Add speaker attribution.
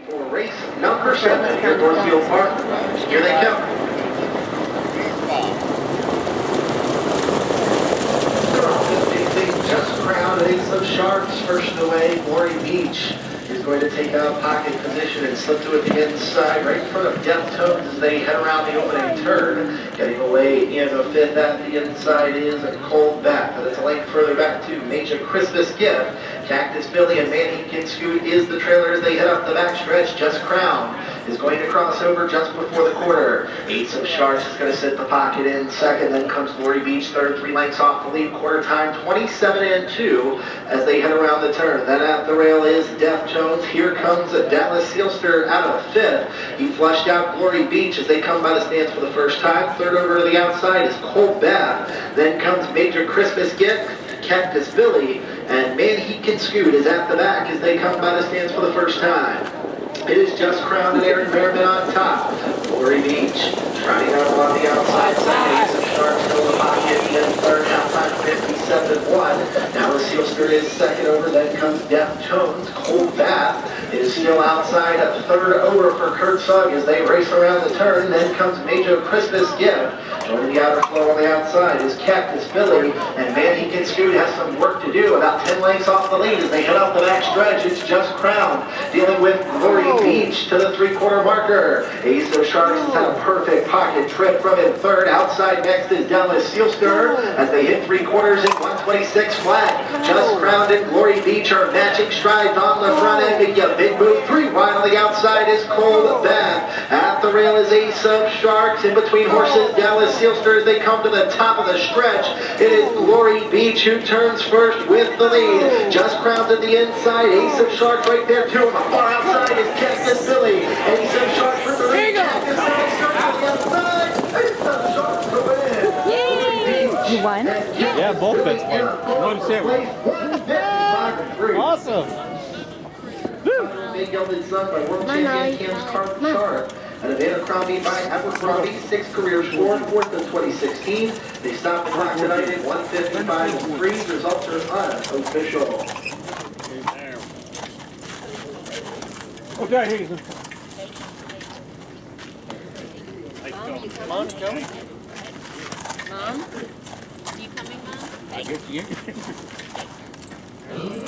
Speaker 1: For race number 7 here at Northfield Park. Here they come. Just crowned Ace of Sharks, first away. Glory Beach is going to take out pocket position and slip to it the inside, right in front of Deftones as they head around the opening turn. Getting away in the 5th at the inside is a Cold Bat, but it's a length further back to Major Christmas Gift. Cactus Billy and Manny Can Scoot is the trailer as they head up the back stretch. Just Crown is going to cross over just before the quarter. Ace of Sharks is going to sit the pocket in second. Then comes Glory Beach third, 3 lengths off the lead. Quarter time 27-2 as they head around the turn. Then at the rail is Deftones. Here comes Dallas Sealster out of 5th. He flushed out Glory Beach as they come by the stands for the first time. Third over to the outside is Cold Bath. Then comes Major Christmas Gift, Cactus Billy, and Man He Can Scoot is at the back as they come by the stands for the first time. It is Just Crowned and Aaron Merriman on top. Glory Beach trying out on the outside side. Ace of Sharks fill the pocket in third, outside 57-1. Now the Sealster is second over, then comes Deftones. Cold Bath is still outside at third over for Kurt Sugg as they race around the turn. Then comes Major Christmas Gift. Over the outer flow on the outside is Cactus Billy, and Man He Can Scoot has some work to do, about 10 lengths off the lead as they head up the back stretch. It's Just Crowned dealing with Glory Beach to the 3/4 marker. Ace of Sharks has had a perfect pocket trip from in third. Outside next is Dallas Sealster as they hit 3/4 in 126 flat. Just Crowned and Glory Beach are matching strides on the front end. A big move 3 wide on the outside is Cold Bath. At the rail is Ace of Sharks. In between horses, Dallas Sealster as they come to the top of the stretch. It is Glory Beach who turns first with the lead. Just Crowned at the inside. Ace of Sharks right there too. On the far outside is Cactus Billy. Ace of Sharks for the lead. Cactus Billy starts on the outside. Ace of Sharks to win.
Speaker 2: You won?
Speaker 3: Yeah, both bets won. 1-2. Awesome.
Speaker 1: Big Gelded Sun by world champion Cam's Carp Sharp. And Abercrombie by Abercrombie, 6 careers, 4th in 2016. They stopped the clock tonight at 1:55.3. Results are unofficial.
Speaker 3: Okay, Hazen.
Speaker 4: Come on, Joey. Mom? You coming, Mom?
Speaker 3: I guess you.
Speaker 4: Hey.